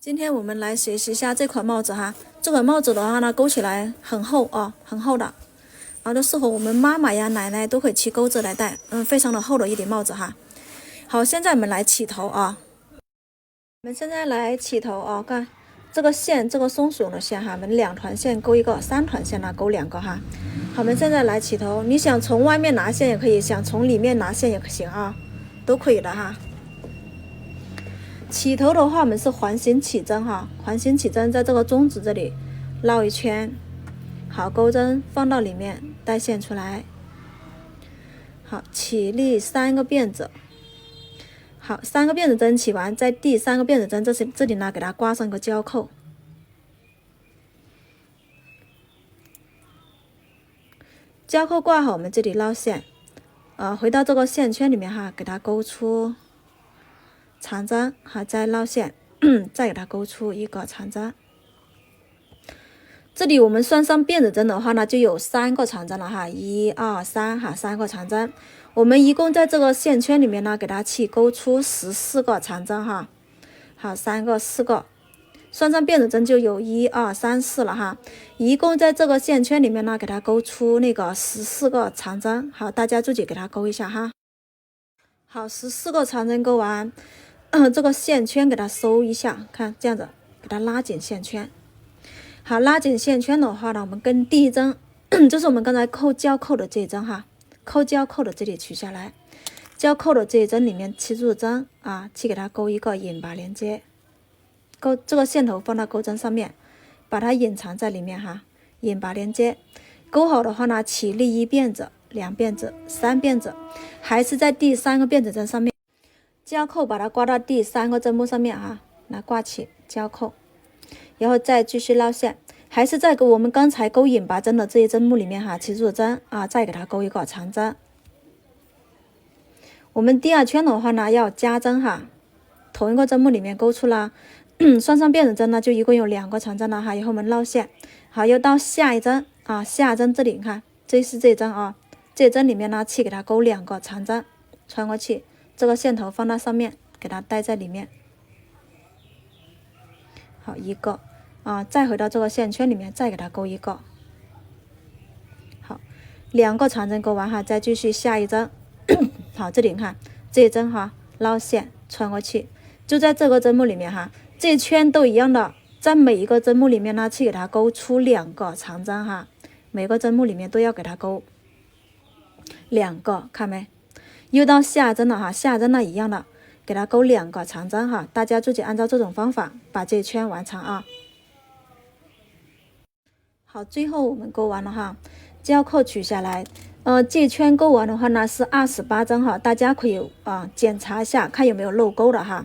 今天我们来学习一下这款帽子哈。这款帽子的话呢，勾起来很厚啊，很厚的，然后就适合我们妈妈呀、奶奶都可以去钩子来戴，非常的厚的一顶帽子哈。好，现在我们来起头啊。我们现在来起头啊，看这个线，这个松鼠的线哈，我们2团线勾一个，3团线呢勾2个哈。好，我们现在来起头，你想从外面拿线也可以，想从里面拿线也行啊，都可以的哈。起头的话，我们是环形起针哈，环形起针在这个中指这里绕一圈，好，钩针放到里面，带线出来，好，起立3个辫子，好，3个辫子针起完，在第3个辫子针这里呢，给它挂上个胶扣，胶扣挂好，我们这里绕线，回到这个线圈里面哈，给它勾出长针，好，再绕线，再给它勾出一个长针。这里我们算上辫子针的话呢，就有3个长针了哈，1、2、3哈，3个长针。我们一共在这个线圈里面呢，给它去勾出14个长针哈。好，3个、4个，算上辫子针就有1、2、3、4了哈。一共在这个线圈里面呢，给它勾出那个14个长针。好，大家自己给它勾一下哈。好，14个长针勾完。这个线圈给它收一下，看这样子，给它拉紧线圈。好，拉紧线圈的话呢，我们跟第一针，就是我们刚才扣胶扣的这一针哈，扣胶扣的这里取下来，胶扣的这一针里面去入针啊，去给它勾一个引拔连接，勾这个线头放到钩针上面，把它隐藏在里面哈，引拔连接，勾好的话呢，起立1辫子、2辫子、3辫子，还是在第3个辫子针上面。胶扣把它挂到第3个针目上面哈，来挂起胶扣，然后再继续绕线，还是在我们刚才勾引拔针的这一针目里面哈，去入针啊，再给它勾一个长针。我们第2圈的话呢，要加针哈，同一个针目里面勾出了，算上辫子针呢，就一共有2个长针了哈，然后我们绕线，好，又到下一针啊，下针这里你看，这是这一针啊，这一针里面呢，去给它勾2个长针，穿过去。这个线头放到上面，给它带在里面。好，1个啊，再回到这个线圈里面，再给它勾1个。好，2个长针勾完哈，再继续下一针。好，这里你看这一针哈，绕线穿过去，就在这个针目里面哈，这一圈都一样的，在每一个针目里面呢，去给它勾出2个长针哈，每个针目里面都要给它勾2个，看没？又到下针了哈，下针呢一样的，给它勾2个长针哈，大家自己按照这种方法把这一圈完成啊。好，最后我们勾完了哈，胶扣取下来，这一圈勾完的话呢是28针哈，大家可以检查一下看有没有漏钩的哈。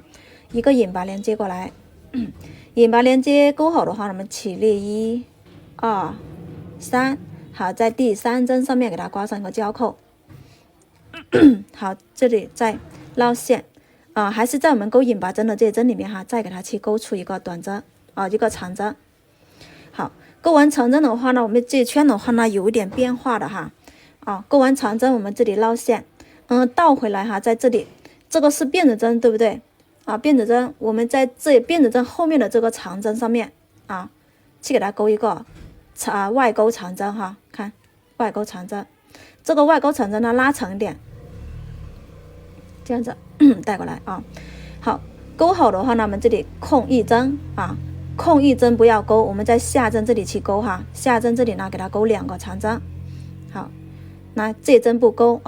一个引拔连接过来，引拔连接勾好的话，我们起立1、2、3，好，在第3针上面给它挂上一个胶扣。好，这里再绕线还是在我们勾引拔针的这一针里面哈，再给它去勾出一个短针一个长针。好，勾完长针的话呢，我们这一圈的话呢有一点变化的哈勾完长针，我们这里绕线倒回来哈，在这里这个是辫子针对不对辫子针我们在这辫子针后面的这个长针上面去给它勾一个外勾长针哈，看外勾长针，这个外勾长针呢拉长一点，这样子带过来好，勾好的话呢，我们这里空1针空1针不要勾，我们在下针这里去勾哈，下针这里呢给它勾2个长针。好，那这针不勾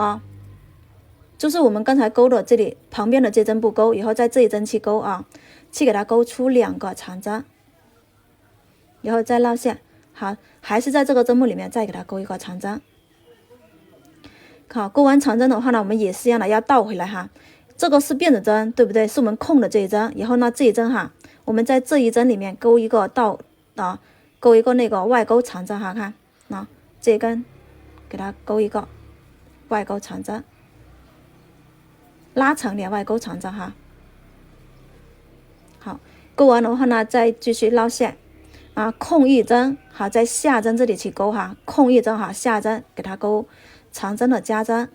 就是我们刚才勾的这里旁边的这针不勾，以后在这一针去勾去给它勾出2个长针，然后再绕线。好，还是在这个针目里面再给它勾一个长针。好，勾完长针的话呢，我们也是一样的，要倒回来哈。这个是辫子针，对不对？是我们空的这一针。然后呢，这一针哈，我们在这一针里面勾一个勾一个那个外勾长针哈，看这一根给它勾一个外勾长针，拉长点外勾长针哈。好，勾完的话呢，再继续绕线空1针，好，在下针这里去勾哈，空1针哈，下针给它勾长针的加针。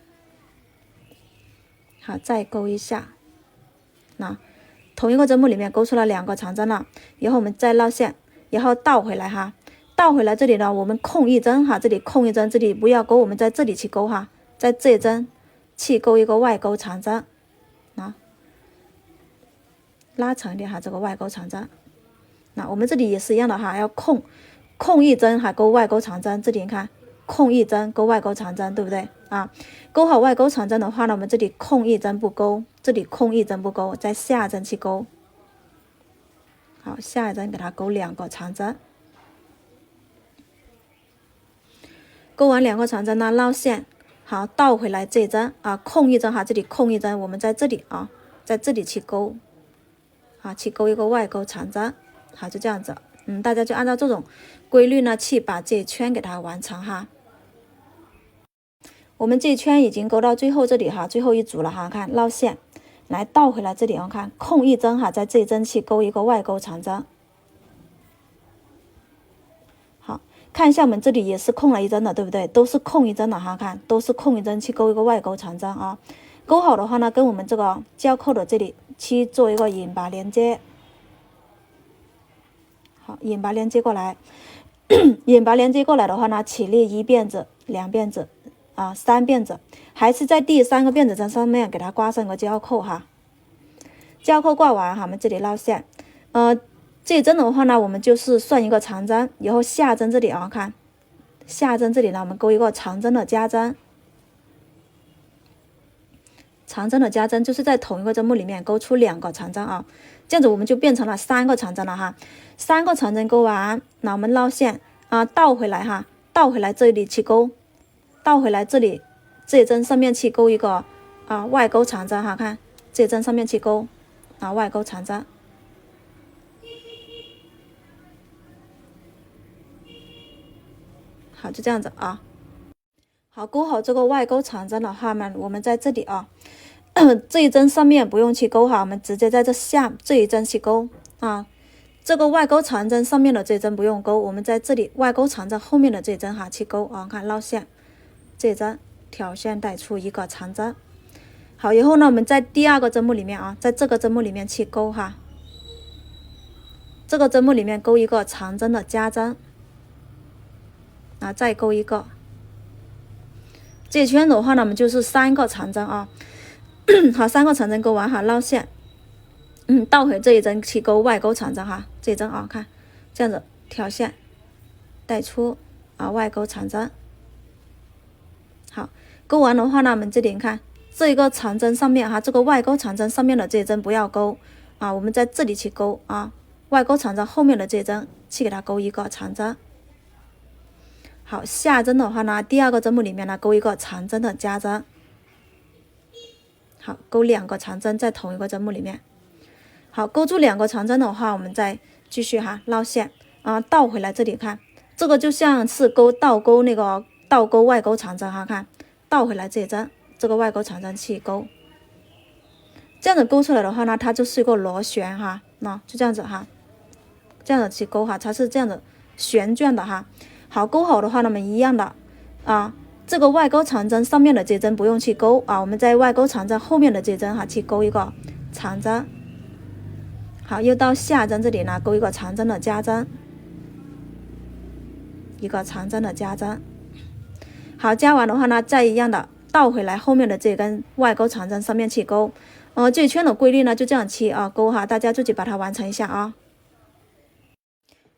好，再勾一下，同一个针目里面勾出了2个长针了，以后我们再绕线，然后倒回来哈，倒回来这里呢，我们空一针哈，这里空一针，这里不要勾，我们在这里去勾哈，在这一针去勾一个外勾长针啊，拉长一点哈，这个外勾长针。那我们这里也是一样的哈，要空一针哈，勾外勾长针，这里你看空一针勾外勾长针，对不对啊？勾好外勾长针的话呢，我们这里空一针不勾，这里空一针不勾，在下针去勾。好，下一针给它勾2个长针，勾完2个长针呢，绕线，好，倒回来这一针啊，空一针哈，这里空一针，我们在这里啊，在这里去勾，啊，去勾一个外勾长针，好，就这样子，大家就按照这种规律呢，去把这一圈给它完成哈。我们这一圈已经勾到最后这里哈，最后一组了哈，看绕线，来倒回来这里啊，看空一针哈，在这一针去勾一个外勾长针。好，看一下我们这里也是空了一针的，对不对？都是空一针的哈，看都是空一针去勾一个外勾长针啊。勾好的话呢，跟我们这个交扣的这里去做一个引拔连接。好，引拔连接过来，引拔连接过来的话呢，起立1辫子、2辫子。3辫子，还是在第3个辫子针上面给它挂上个交扣哈。交扣挂完哈，我们这里绕线，这一针的话呢，我们就是算一个长针，以后下针这里啊，看下针这里呢，我们勾一个长针的加针。长针的加针就是在同一个针目里面勾出2个长针啊，这样子我们就变成了3个长针了哈。3个长针勾完，那我们绕线啊，倒回来哈，倒回来这里去勾。倒回来这里这一针上面去勾一个外勾长针哈，看这一针上面去勾外勾长针。好，就这样子啊。好，勾好这个外勾长针的话呢，我们在这里啊，这一针上面不用去勾哈，我们直接在这一针去勾啊。这个外勾长针上面的这一针不用勾，我们在这里外勾长针后面的这一针哈去勾啊，看绕线。这一针挑线带出一个长针，好，以后呢，我们在第2个针目里面啊，在这个针目里面去勾哈，这个针目里面勾一个长针的加针，再勾一个，这一圈的话呢，我们就是3个长针啊，好，3个长针勾完哈，绕线，倒回这一针去勾外勾长针哈，这一针啊，看这样子挑线带出外勾长针。好，勾完的话呢，我们这里你看这一个长针上面哈，这个外勾长针上面的这一针不要勾我们在这里去勾外勾长针后面的这一针去给它勾一个长针。好，下针的话呢，第2个针目里面呢勾一个长针的加针。好，勾2个长针在同一个针目里面。好，勾住2个长针的话，我们再继续哈绕线倒回来这里看，这个就像是倒勾那个。倒勾外勾长针哈，看倒回来这一针，这个外勾长针去勾，这样子勾出来的话呢，它就是一个螺旋哈，就这样子哈，这样子去勾哈，它是这样子旋转的哈。好，勾好的话呢，我们一样的这个外勾长针上面的这针不用去勾我们在外勾长针后面的这针哈去勾一个长针。好，又到下针这里呢，勾一个长针的加针，一个长针的加针。好，加完的话呢，再一样的倒回来后面的这根外勾长针上面去勾，这一圈的规律呢就这样去勾哈，大家自己把它完成一下啊。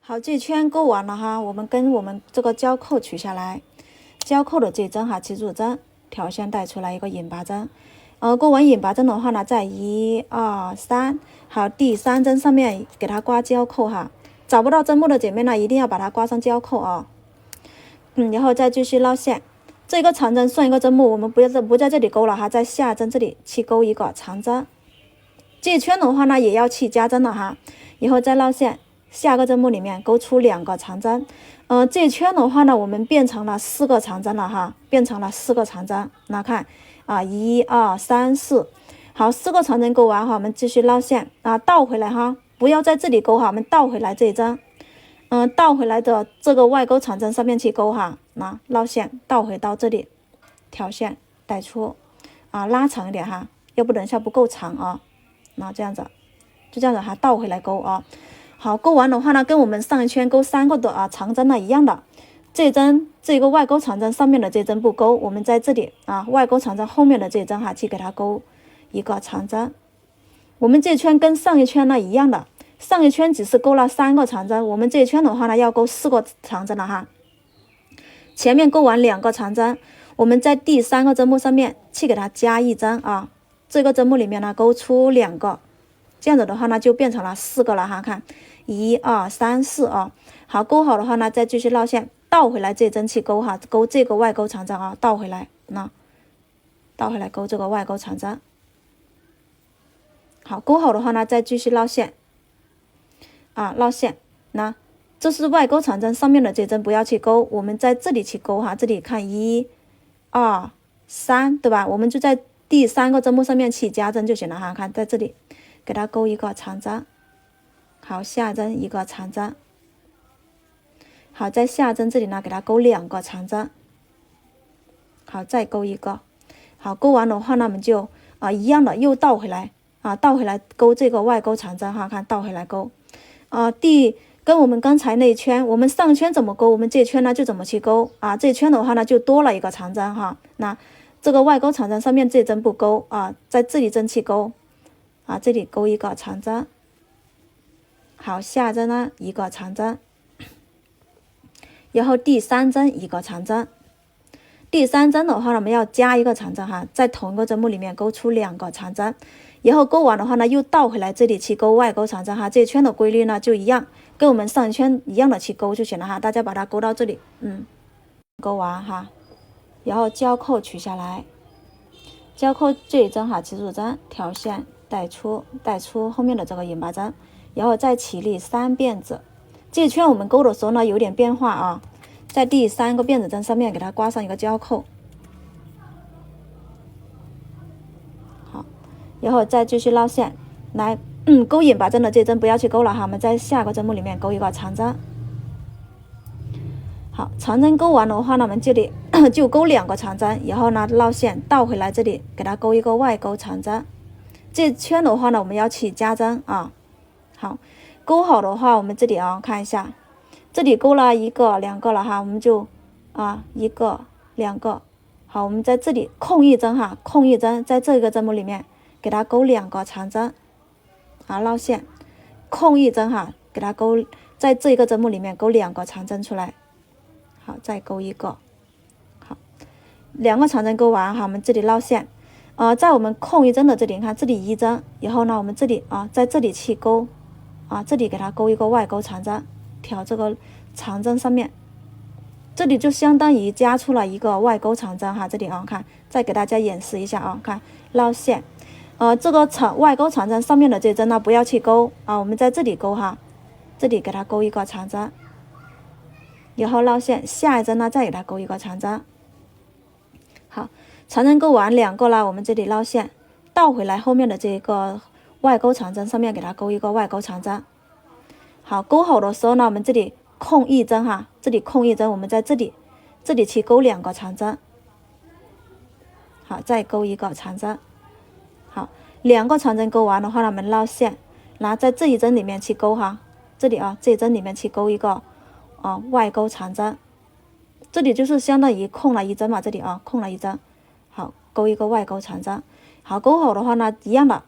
好，这一圈勾完了哈，我们跟我们这个交扣取下来，交扣的这一针哈，起主针挑线带出来一个引拔针，勾完引拔针的话呢，在1、2、3，好，第3针上面给它挂交扣哈，找不到针目的姐妹呢，一定要把它挂上交扣然后再继续绕线。这个长针算一个针目，我们不在这里勾了哈，在下针这里去勾一个长针。这一圈的话呢，也要去加针了哈，以后再绕线，下个针目里面勾出2个长针。这一圈的话呢，我们变成了4个长针了哈，变成了4个长针。那看1、2、3、4，好，4个长针勾完哈，我们继续绕线倒回来哈，不要在这里勾哈，我们倒回来这一针。倒回来的这个外勾长针上面去勾哈，绕线倒回到这里，挑线带出拉长一点哈，要不等一下不够长这样子就这样子哈，倒回来勾啊。好，勾完的话呢，跟我们上一圈勾3个的长针呢一样的。这针这个外勾长针上面的这针不勾，我们在这里外勾长针后面的这针哈，去给它勾一个长针。我们这圈跟上一圈呢一样的，上一圈只是勾了3个长针，我们这圈的话呢要勾4个长针了哈。前面勾完2个长针，我们在第3个针目上面去给它加1针这个针目里面呢勾出2个，这样子的话呢就变成了4个了哈。看1、2、3、4好，勾好的话呢，再继续绕线，倒回来这针去勾哈，勾这个外勾长针倒回来，倒回来勾这个外勾长针。好，勾好的话呢，再继续绕线绕线。这是外勾长针上面的这针不要去勾，我们在这里去勾哈，这里看1、2、3，对吧？我们就在第3个针目上面去加针就行了哈。看在这里给它勾一个长针，好，下针一个长针。好，在下针这里呢，给它勾2个长针，好，再勾一个，好，勾完的话呢，我们就一样的又倒回来倒回来勾这个外勾长针哈，看倒回来勾跟我们刚才那一圈，我们上圈怎么勾，我们这圈呢就怎么去勾这圈的话呢就多了一个长针哈。那这个外勾长针上面这针不勾在这里针去勾这里勾一个长针，好，下针呢一个长针。然后第3针一个长针，第3针的话呢，我们要加一个长针哈，在同一个针目里面勾出2个长针，然后勾完的话呢，又倒回来这里去勾外勾长针哈。这圈的规律呢就一样，跟我们上一圈一样的去勾就行了哈。大家把它勾到这里，勾完哈，然后交扣取下来，交扣这一针哈，起入针挑线带出后面的这个引拔针，然后再起立3辫子。这圈我们勾的时候呢有点变化在第3个辫子针上面给它刮上一个交扣，好，然后再继续绕线来勾引拔针的这针不要去勾了哈，我们在下个针目里面勾一个长针。好，长针勾完的话呢，我们这里就勾2个长针，然后呢绕线倒回来这里给它勾一个外勾长针。这圈的话呢，我们要去加针好，勾好的话，我们这里看一下，这里勾了1个、2个了哈，我们就1个、2个，好，我们在这里空1针哈，空1针，在这个针目里面给它勾2个长针，好，绕线，空1针哈，给它勾在这个针目里面勾2个长针出来，好，再勾一个，好，2个长针勾完哈，我们这里绕线，在我们空1针的这里，你看这里1针，然后呢，我们这里在这里去勾。这里给它勾一个外勾长针，挑这个长针上面，这里就相当于加出了一个外勾长针哈。这里看，再给大家演示一下看绕线，这个外勾长针上面的这针呢不要去勾我们在这里勾哈，这里给它勾一个长针，然后绕线，下一针呢再给它勾一个长针。好，长针勾完2个了，我们这里绕线，倒回来后面的这个外勾长针上面给它勾一个外勾长针。好，勾好的时候呢，我们这里空1针哈，这里空1针，我们在这里去勾2个长针。好，再勾一个长针。好，2个长针勾完的话呢，我们绕线，然后在这一针里面去勾哈，这里这一针里面去勾一个外勾长针，这里就是相当于空了1针嘛，这里空了1针。好，勾一个外勾长针。好，勾好的话呢，一样的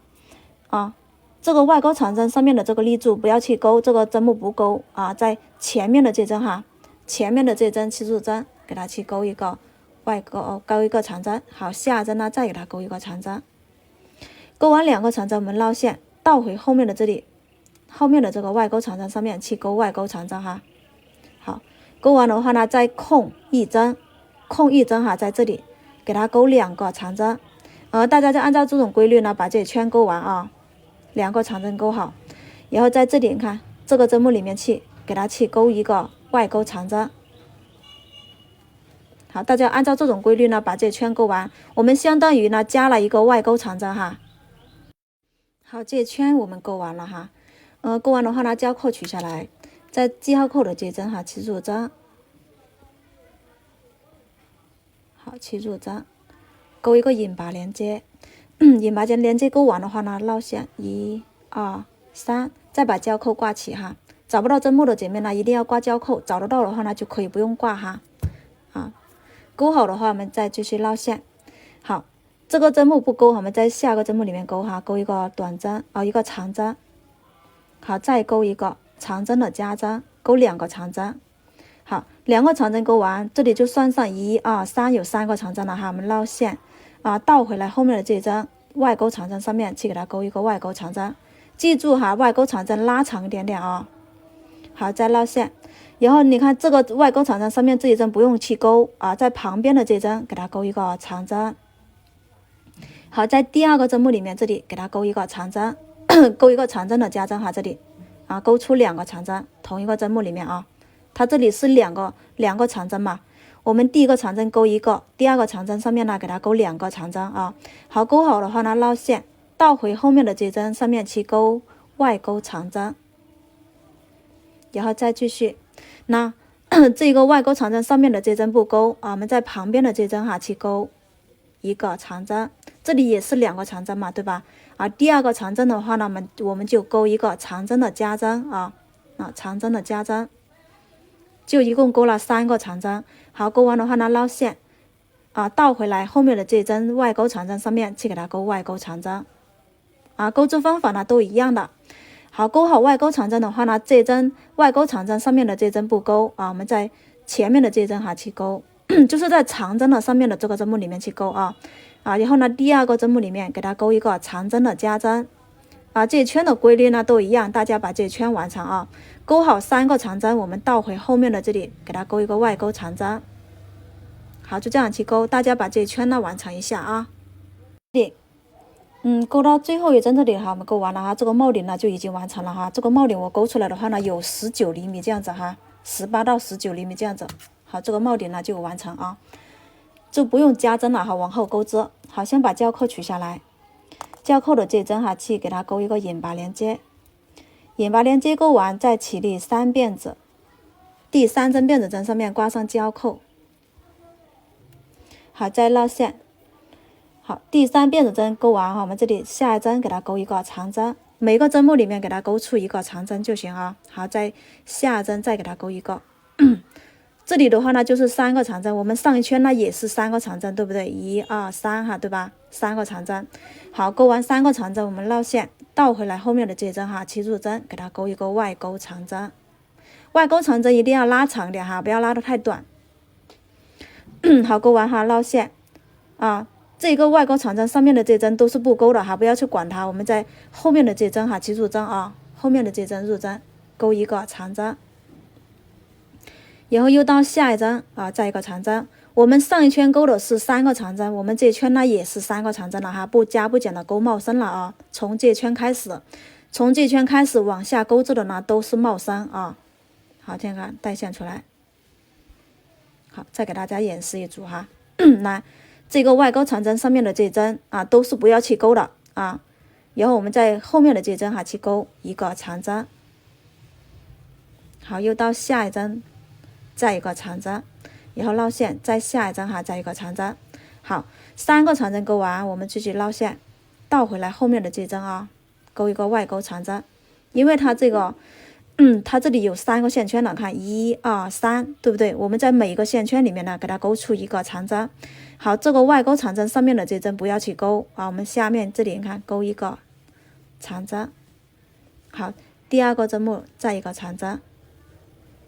这个外勾长针上面的这个立柱不要去勾，这个针目不勾在前面的这针哈，前面的这针起入针给它去勾一个外勾，勾一个长针。好，下针呢再给它勾一个长针。勾完2个长针，我们绕线倒回后面的这里，后面的这个外勾长针上面去勾外勾长针哈。好，勾完的话呢，再空1针，空1针哈，在这里给它勾2个长针。大家就按照这种规律呢，把这圈勾完2个长针勾好，然后在这里你看这个针目里面去给它去勾一个外勾长针。好，大家按照这种规律呢，把这圈勾完，我们相当于呢加了一个外勾长针哈。好，这圈我们勾完了哈，勾完的话呢，交扣取下来，在记号扣的这针哈，起入针，好，起入针，勾一个引拔连接。引拔连接勾完的话呢，绕线1、2、3，再把交扣挂起哈。找不到针目的姐妹呢，一定要挂交扣；找得到的话呢，就可以不用挂哈。勾好的话，我们再继续绕线。好，这个针目不勾，我们在下个针目里面勾哈，勾一个短针一个长针。好，再勾一个长针的加针，勾2个长针。好，2个长针勾完，这里就算上1、2、3，有3个长针了哈。我们绕线倒回来后面的这针外勾长针上面去给它勾一个外勾长针，记住哈，外勾长针拉长一点点啊。好，再绕线，然后你看这个外勾长针上面这一针不用去勾在旁边的这针给它勾一个长针。好，在第2个针目里面这里给它勾一个长针，勾一个长针的加针哈，这里勾出2个长针，同一个针目里面它这里是两个长针嘛，我们第1个长针勾一个，第2个长针上面呢给它勾2个长针好，勾好的话呢，绕线倒回后面的这针上面去勾外勾长针，然后再继续，那这个外勾长针上面的这针不勾我们在旁边的这针去勾1个长针，这里也是2个长针嘛，对吧？第2个长针的话呢，我们就勾一个长针的加针长针的加针，就一共勾了3个长针。好，勾完的话呢，绕线倒回来后面的这针外勾长针上面去给它勾外勾长针钩织方法呢都一样的。好，勾好外勾长针的话呢，这针外勾长针上面的这针不勾我们在前面的这针去勾就是在长针的上面的这个针目里面去勾然后呢，第2个针目里面给它勾一个长针的加针这圈的规律呢都一样，大家把这圈完成勾好3个长针，我们倒回后面的这里给它勾一个外勾长针。好，就这样去勾，大家把这圈呢完成一下勾到最后一针这里我们勾完了这个帽领呢就已经完成了这个帽领我勾出来的话呢有19厘米这样子18到19厘米这样子。好，这个帽领呢就完成就不用加针了往后钩织。好，先把胶扣取下来，胶扣的这针去给它勾一个引拔连接，引拔连接勾完再起立3辫子，第3针辫子针上面挂上胶扣。好，再绕线。好，第3辫子针勾完我们这里下一针给它勾一个长针，每个针目里面给它勾出一个长针就行好，在下针再给它勾一个这里的话呢就是3个长针，我们上一圈呢也是3个长针，对不对？1、2、3对吧？3个长针。好，勾完3个长针，我们绕线倒回来后面的这针起入针，给它勾一个外勾长针。外勾长针一定要拉长一点不要拉得太短。好，勾完绕线这个外勾长针上面的这针都是不勾的不要去管它，我们在后面的这针去入针后面的这针入针，勾一个长针。然后又到下一针再一个长针，我们上一圈勾的是3个长针，我们这圈呢也是3个长针了不加不减的勾帽身了从这圈开始，往下钩织的呢都是帽身好，这样看带线出来。好，再给大家演示一组来，这个外钩长针上面的这针都是不要去勾的然后我们在后面的这针去勾一个长针。好，又到下一针再一个长针，然后绕线，再下一针再一个长针。好，3个长针勾完，我们继续绕线，倒回来后面的这针勾一个外勾长针，因为它这个它这里有3个线圈了，看1、2、3，对不对？我们在每一个线圈里面呢，给它勾出一个长针。好，这个外勾长针上面的这针不要去勾我们下面这里你看勾一个长针。好，第2个针目再一个长针。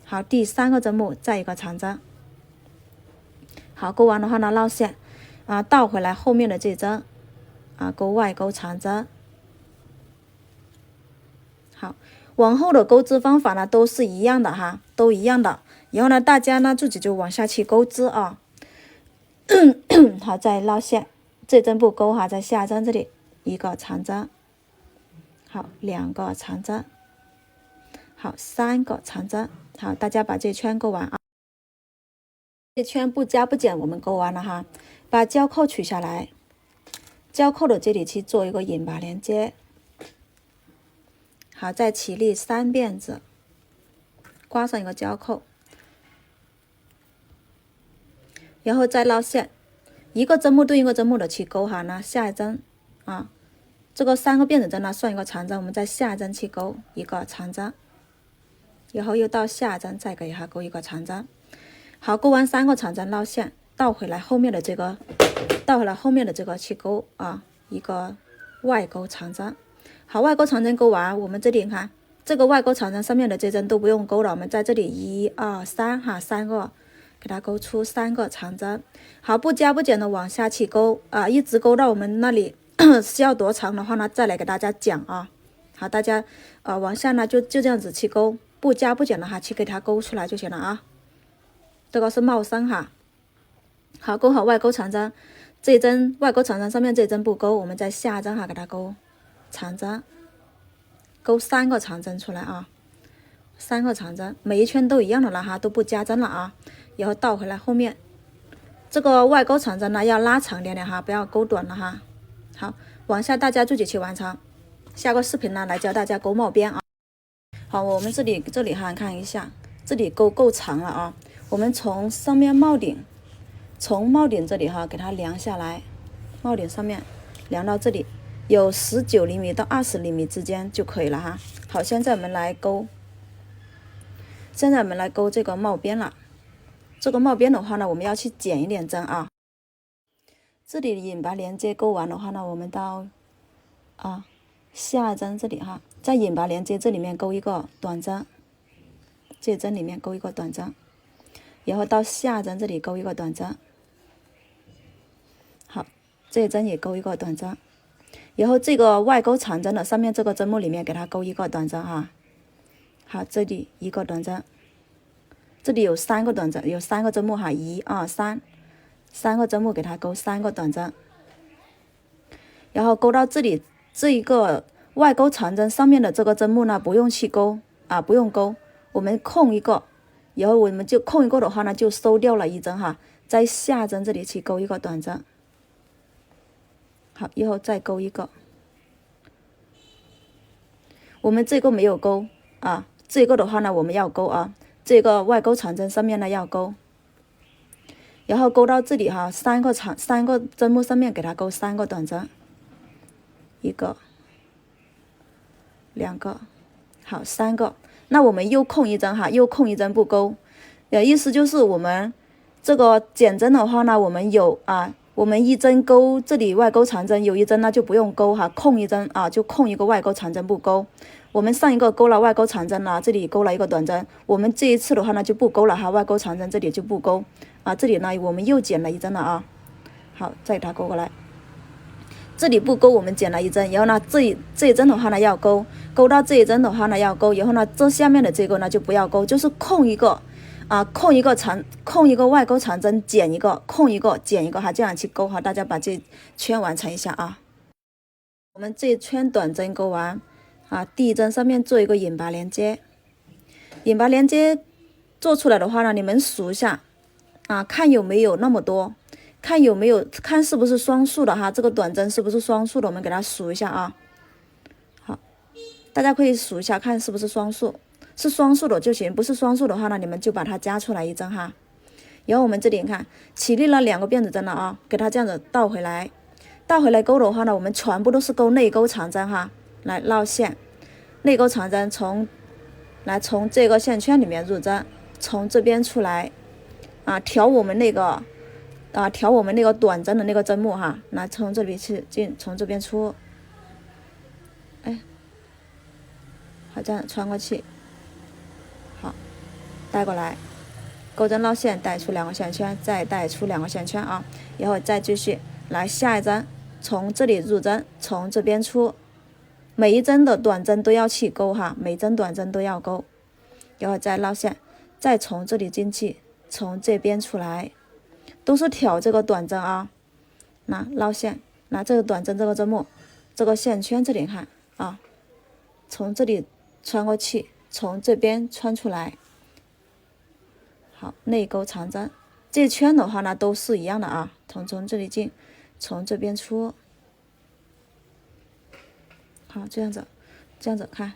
好，第3个针目再一个长针。好，勾完的话呢，绕线倒回来后面的这针勾外勾长针。好，往后的钩织方法呢都是一样的都一样的。然后呢，大家呢自己就往下去钩织好，再绕线，这针不勾在下针这里一个长针。好，2个长针。好，3个长针。好，大家把这圈勾完这圈不加不减我们勾完了把胶扣取下来，胶扣的这里去做一个引拔连接。好，再起立3辫子，挂上一个胶扣，然后再绕线，一个针目对应一个针目的去勾那下一针这个3个辫子针呢算一个长针，我们在下针去钩一个长针，以后又到下针再给它钩一个长针。好，钩完3个长针绕线，倒回来后面的这个去钩啊，一个外钩长针。好，外钩长针钩完，我们这里看这个外钩长针上面的这针都不用钩了，我们在这里1、2、3哈，3个给它钩出3个长针。好，不加不减的往下去钩啊，一直钩到我们那里需要多长的话呢，再来给大家讲啊。好，大家往下呢就这样子去钩，不加不减的哈，去给它钩出来就行了啊。这个是帽身哈。好，钩好外钩长针，这一针外钩长针上面这一针不钩，我们在下针哈给它钩长针，钩3个长针出来啊，3个长针，每一圈都一样的了哈，都不加针了啊。以后倒回来后面，这个外钩长针呢要拉长点点哈，不要钩短了哈。好，往下大家自己去完成。下个视频呢来教大家钩帽边啊。好，我们这里哈看一下，这里钩够长了啊。我们从上面帽顶，从帽顶这里哈给它量下来，帽顶上面量到这里有19厘米到20厘米之间就可以了哈。好，现在我们来钩这个帽边了。这个帽边的话呢，我们要去剪一点针啊。这里引拔连接钩完的话呢，我们到下针这里哈，在引拔连接这里面钩一个短针，这针里面钩一个短针，然后到下针这里钩一个短针。好，这针也钩一个短针，然后这个外钩长针的上面这个针目里面给它钩一个短针哈。好，这里一个短针，这里有3个短针，有3个针目哈，1、2、3个针目给它钩3个短针，然后钩到这里这一个外钩长针上面的这个针目呢，不用去钩啊，不用钩，我们空一个，然后我们就空一个的话呢，就收掉了一针哈，在下针这里去钩一个短针。好，以后再钩一个，我们这个没有钩啊，这个的话呢我们要钩啊，这个外钩长针上面呢要钩，然后钩到这里哈，3个针目上面给它钩3个短针，一个、2个，好3个，那我们又空一针哈，又空一针不钩，意思就是我们这个减针的话呢，我们有我们一针钩这里外钩长针，有一针呢就不用钩哈，空一针啊，就空一个外钩长针不钩。我们上一个钩了外钩长针了，这里钩了一个短针，我们这一次的话呢就不钩了哈，外钩长针这里就不钩啊，这里呢我们又减了一针了啊。好，再给它钩过来，这里不钩我们减了一针，然后呢这一针的话呢要钩，钩到这一针的话呢要钩，然后呢这下面的这个呢就不要钩，就是空一个。空一个外钩长针，减一个，空一个，减一个哈，这样去钩哈。大家把这圈完成一下啊。我们这一圈短针钩完第一针上面做一个引拔连接，引拔连接做出来的话呢，你们数一下看有没有那么多，看是不是双数的哈，这个短针是不是双数的，我们给它数一下啊。好，大家可以数一下看是不是双数。是双数的就行，不是双数的话呢，你们就把它加出来一针哈。然后我们这里你看起立了2个辫子针了啊，给它这样子倒回来钩的话呢，我们全部都是钩内钩长针哈，来绕线，内钩长针从这个线圈里面入针，从这边出来调我们那个短针的那个针目哈，来从这里去进，从这边出，好，这样穿过去。带过来，钩针绕线，带出2个线圈，再带出2个线圈啊，然后再继续来下一针，从这里入针，从这边出，每一针的短针都要去钩哈，每针短针都要钩，然后再绕线，再从这里进去，从这边出来，都是挑这个短针啊，那绕线，拿这个短针这个针目，这个线圈这里看从这里穿过去，从这边穿出来。好，内钩长针，这圈的话呢都是一样的啊，从这里进，从这边出。好，这样子看，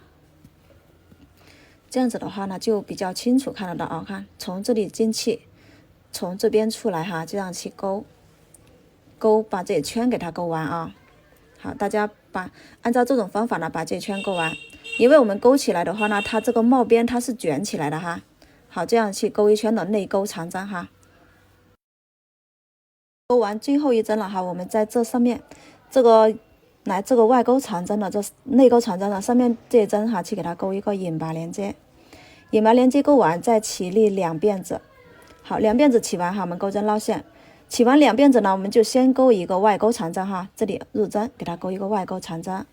这样子的话呢就比较清楚看得到啊，看从这里进去，从这边出来哈，这样去钩，把这圈给它钩完啊。好，大家按照这种方法呢，把这圈勾完。因为我们勾起来的话呢，它这个帽边它是卷起来的哈。好，这样去勾一圈的内钩长针哈。勾完最后一针了哈，我们在这上面这个外钩长针的这内钩长针的上面这一针哈，去给它勾一个引拔连接。引拔连接勾完，再起立2辫子。好，2辫子起完哈，我们钩针绕线。起完2辫子呢，我们就先勾一个外钩长针哈，这里入针给它勾一个外钩长针。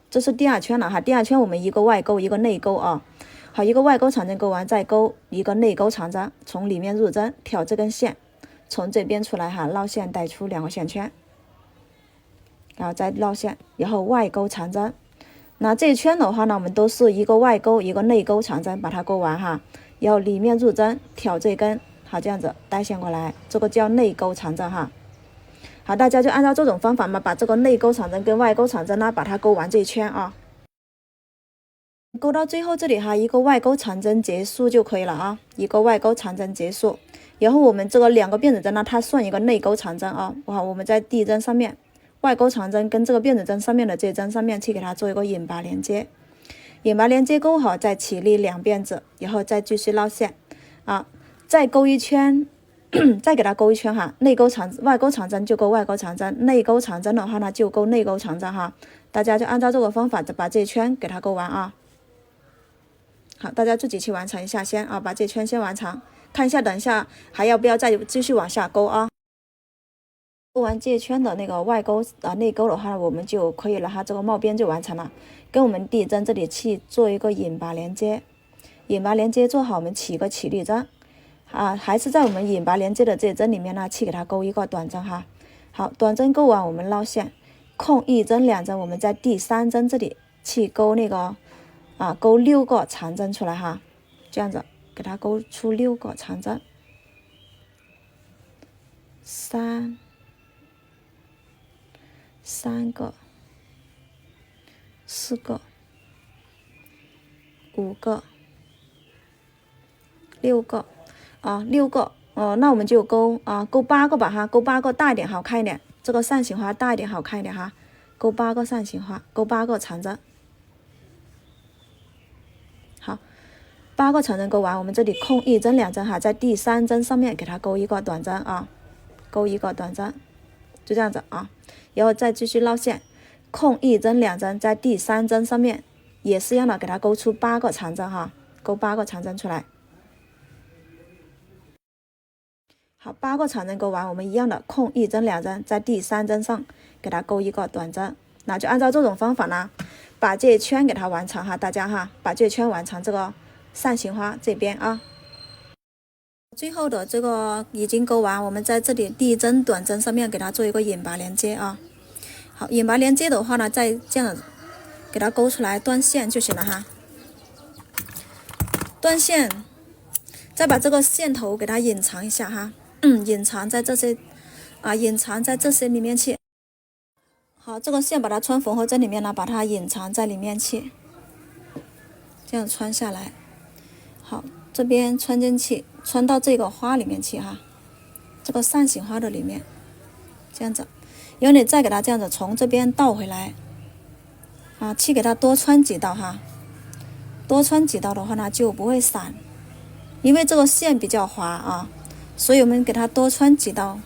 这是第2圈了哈，第2圈我们一个外钩一个内钩啊。好，一个外钩长针勾完，再勾一个内钩长针，从里面入针，挑这根线，从这边出来哈，绕线带出2个线圈，然后再绕线，然后外钩长针。那这一圈的话呢，我们都是一个外钩一个内钩长针把它勾完哈，然后里面入针，挑这根，好，这样子带线过来，这个叫内钩长针哈。好，大家就按照这种方法嘛，把这个内钩长针跟外钩长针呢，把它勾完这一圈啊。勾到最后这里哈，一个外钩长针结束就可以了啊，一个外钩长针结束。然后我们这个2个辫子针呢，它算一个内钩长针啊。好，我们在第1针上面，外钩长针跟这个辫子针上面的这针上面去给它做一个引拔连接。引拔连接勾好，再起立2辫子，然后再继续绕线啊，再勾一圈。再给它勾一圈哈，外钩长针就勾外钩长针，内钩长针的话呢就勾内钩长针哈。大家就按照这个方法把这一圈给它勾完啊。好，大家自己去完成一下先啊，把这圈先完成，看一下等一下还要不要再继续往下勾啊。勾完这一圈的那个外钩内钩的话，我们就可以了哈，这个帽边就完成了。跟我们第1针这里去做一个引拔连接，引拔连接做好，我们起个起立针。还是在我们引拔连接的这一针里面呢，去给它勾一个短针哈。好，短针勾完，我们绕线，空1针2针，我们在第3针这里去勾那个勾6个长针出来哈，这样子给它勾出6个长针，3个，4个，5个，6个。6个，那我们就勾8个吧哈，勾8个大一点好看一点，这个扇形花大一点好看一点哈，勾8个扇形花，勾8个长针。好，8个长针勾完，我们这里空1针2针哈，在第3针上面给它勾一个短针啊，勾一个短针，就这样子啊，然后再继续绕线，空1针2针，在第3针上面也是一样的，给它勾出8个长针哈，勾8个长针出来。好，8个长针勾完，我们一样的空1针2针，在第3针上给它勾一个短针，那就按照这种方法呢，把这一圈给它完成哈，大家哈，把这一圈完成这个扇形花这边啊。最后的这个已经勾完，我们在这里第1针短针上面给它做一个引拔连接啊。好，引拔连接的话呢，再这样给它勾出来断线就行了哈，断线，再把这个线头给它隐藏一下哈。隐藏在这些里面去。好，这个线把它穿缝合针里面呢，把它隐藏在里面去，这样穿下来。好，这边穿进去，穿到这个花里面去哈，这个扇形花的里面，这样子。然后你再给它这样子从这边倒回来，去给它多穿几道哈，多穿几道的话呢就不会散，因为这个线比较滑啊。所以我们给它多穿几道，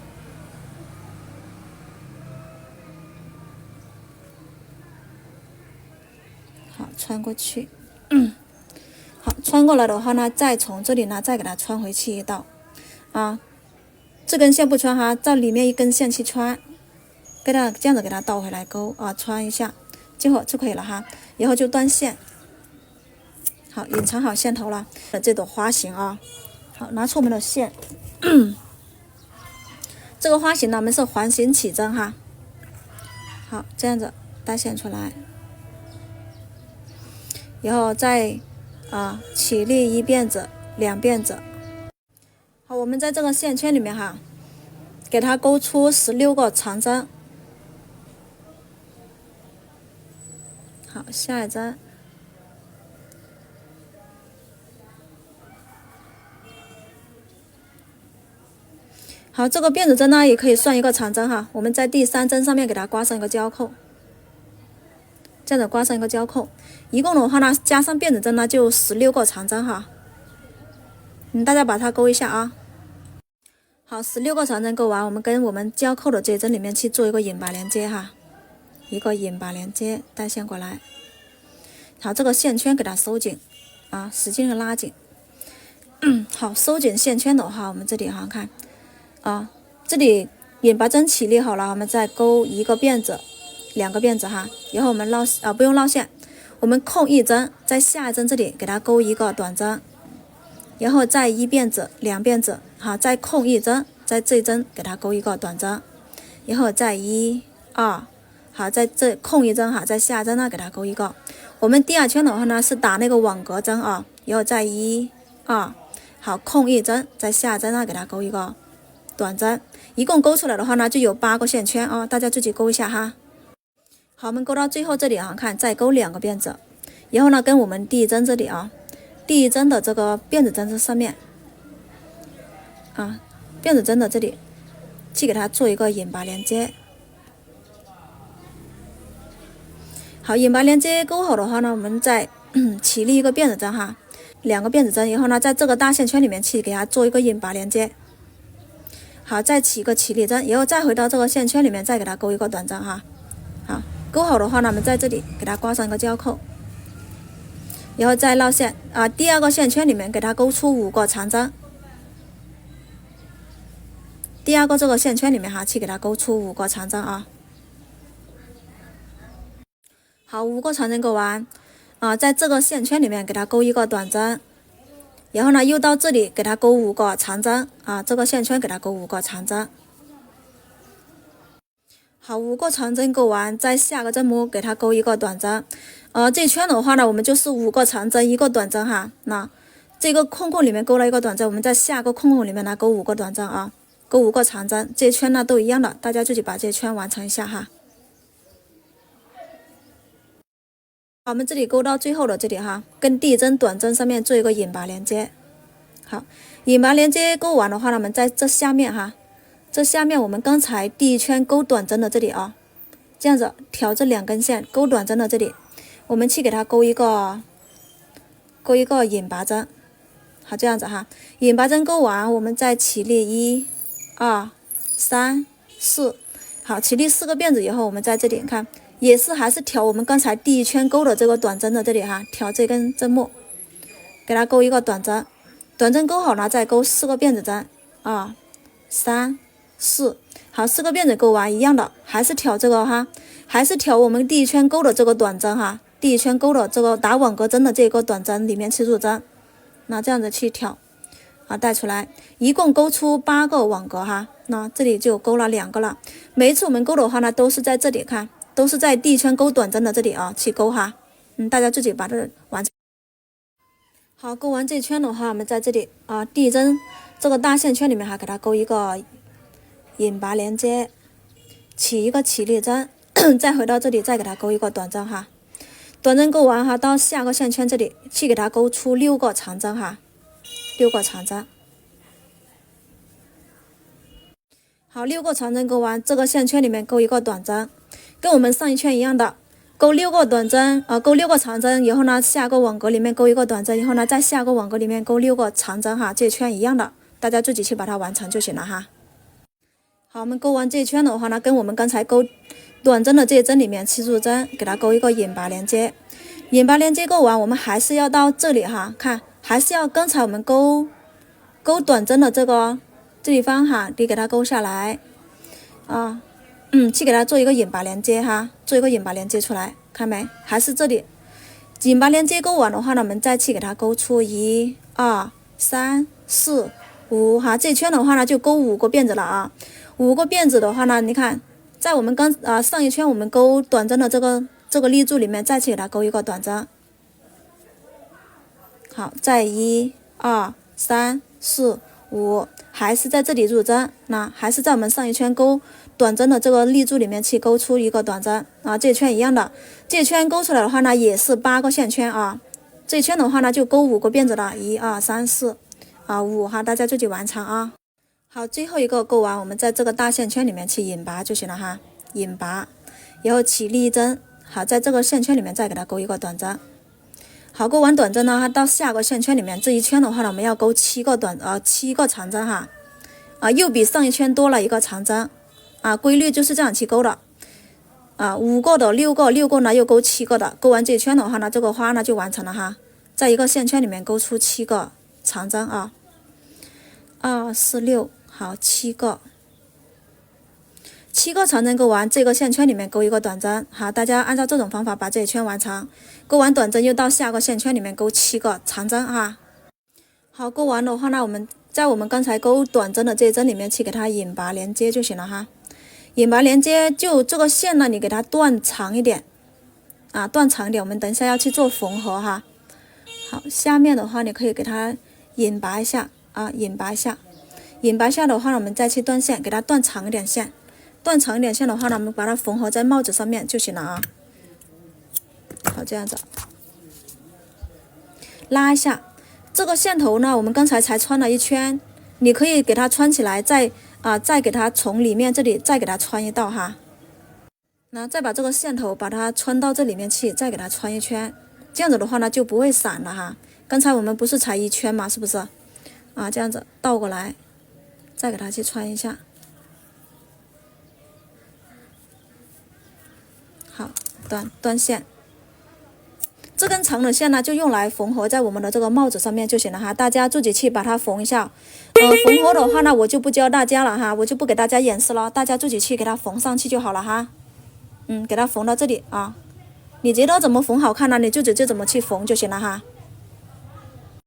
好，穿过去，好，穿过来的话呢，再从这里呢再给它穿回去1道，这根线不穿哈，在里面1根线去穿，给它这样子给它倒回来勾穿一下，结果就可以了哈，然后就断线，好，隐藏好线头了，这朵花型啊，好，拿出我们的线。这个花型呢，我们是环形起针哈。好，这样子带线出来，然后再起立1辫子2辫子。好，我们在这个线圈里面哈，给它勾出16个长针。好，下一针。好，这个辫子针呢也可以算一个长针哈，我们在第3针上面给它挂上一个胶扣，这样子挂上一个胶扣，一共的话呢加上辫子针呢就16个长针哈，大家把它勾一下啊。好，16个长针勾完，我们跟我们胶扣的这一针里面去做一个引拔连接哈，一个引拔连接带线过来。好，这个线圈给它收紧啊，使劲的拉紧。好，收紧线圈的话，我们这里哈看啊，这里引拔针起立好了，我们再勾一个辫子，2个辫子哈，以后我们不用绕线，我们空一针，在下一针这里给它勾一个短针，然后再1辫子2辫子，好，再空一针，在这一针给它勾一个短针，然后再1、2，好，在这空一针哈，在下针呢给它勾一个。我们第2圈的话呢是打那个网格针啊，然后再1、2，好，空一针，在下针呢给它勾一个短针，一共勾出来的话呢就有8个线圈啊，大家自己勾一下哈。好，我们勾到最后这里啊，看再勾2个辫子，然后呢跟我们第1针这里啊，第1针的这个辫子针这上面啊，辫子针的这里去给它做一个引拔连接。好，引拔连接勾好的话呢，我们再起立一个辫子针哈，2个辫子针，然后呢在这个大线圈里面去给它做一个引拔连接。好，再起一个起立针，然后再回到这个线圈里面再给它勾一个短针哈。好，勾好的话呢，我们在这里给它挂上一个胶扣，然后再绕线啊，第2个线圈里面给它勾出5个长针，第2个这个线圈里面哈去给它勾出5个长针啊。好，5个长针勾完啊，在这个线圈里面给它勾一个短针，然后呢又到这里给它勾5个长针啊，这个线圈给它勾5个长针。好，5个长针勾完，在下个针目给它勾一个短针，这圈的话呢，我们就是5个长针1个短针哈。那这个空里面勾了一个短针，我们在下个空里面呢勾5个短针啊，勾5个长针，这圈呢都一样的，大家自己把这圈完成一下哈。好，我们这里勾到最后的这里哈，跟第1针短针上面做一个引拔连接。好，引拔连接勾完的话呢，我们在这下面哈，这下面我们刚才第1圈勾短针的这里啊，这样子挑这2根线勾短针的这里，我们去给它勾一个引拔针。好，这样子哈，引拔针勾完，我们再起立1、2、3、4，好，起立4个辫子以后，我们在这里看。也是还是挑我们刚才第1圈勾的这个短针的这里哈，挑这根针目，给它勾一个短针，短针勾好了再勾4个辫子针，2、3、4，好，4个辫子勾完一样的，还是挑这个哈，还是挑我们第1圈勾的这个短针哈，第1圈勾的这个打网格针的这个短针里面去入针，那这样子去挑，啊，带出来，一共勾出8个网格哈，那这里就勾了2个了，每一次我们勾的话呢，都是在这里看。都是在第1圈勾短针的这里啊去勾哈，大家自己把这完成。好，勾完这圈的话，我们在这里啊第1针这个大线圈里面还给它勾一个引拔连接，起一个起立针，再回到这里再给它勾一个短针哈。短针勾完哈，到下个线圈这里去给它勾出6个长针哈，6个长针。好，6个长针勾完，这个线圈里面勾一个短针。跟我们上一圈一样的，勾6个短针勾6个长针，然后呢下个网格里面勾一个短针，然后呢在下个网格里面勾6个长针哈，这圈一样的，大家自己去把它完成就行了哈。好，我们勾完这圈的话呢，跟我们刚才勾短针的这一针里面去入针，给它勾一个引拔连接。引拔连接勾完，我们还是要到这里哈，看还是要刚才我们勾短针的这地方哈，你给它勾下来啊。去给它做一个引拔连接哈，做一个引拔连接出来，看没？还是这里，引拔连接勾完的话呢，我们再去给它勾出1、2、3、4、5哈，这圈的话呢就勾5个辫子了啊。5个辫子的话呢，你看，在我们上一圈我们勾短针的这个立柱里面，再去给它勾一个短针。好，再1、2、3、4、5，还是在这里入针，那还是在我们上一圈勾短针的这个立柱里面去勾出一个短针啊，这圈一样的，这圈勾出来的话呢也是8个线圈啊，这圈的话呢就勾5个辫子了，1、2、3、4啊5哈，大家自己完成啊。好，最后一个钩完，我们在这个大线圈里面去引拔就行了哈，引拔，然后起立针，好，在这个线圈里面再给它钩一个短针。好，钩完短针呢，到下个线圈里面这一圈的话呢，我们要钩7个长针哈，又比上一圈多了一个长针，规律就是这样去钩的，5个的6个呢又钩7个的，钩完这一圈的话呢，这个花呢就完成了哈，在一个线圈里面钩出7个长针2、4、6，好，7个长针钩完，这个线圈里面钩一个短针，好，大家按照这种方法把这一圈完成。钩完短针又到下个线圈里面钩7个长针哈。好，钩完的话呢，我们在我们刚才钩短针的这一针里面去给它引拔连接就行了哈。引拔连接就这个线呢，你给它断长一点，断长一点，我们等一下要去做缝合哈。好，下面的话你可以给它引拔一下引拔一下。引拔下的话呢，我们再去断线，给它断长一点线。断长一点线的话呢，我们把它缝合在帽子上面就行了好，这样子拉一下。这个线头呢，我们刚才才穿了一圈，你可以给它穿起来，再给它从里面这里再给它穿一道哈。那再把这个线头把它穿到这里面去，再给它穿一圈，这样子的话呢就不会散了哈。刚才我们不是才一圈嘛，是不是？这样子倒过来，再给它去穿一下。好，断线。这根长的线呢，就用来缝合在我们的这个帽子上面就行了哈。大家自己去把它缝一下。缝合的话呢，我就不教大家了哈，我就不给大家演示了，大家自己去给它缝上去就好了哈。给它缝到这里你觉得怎么缝好看呢？你就直接怎么去缝就行了哈。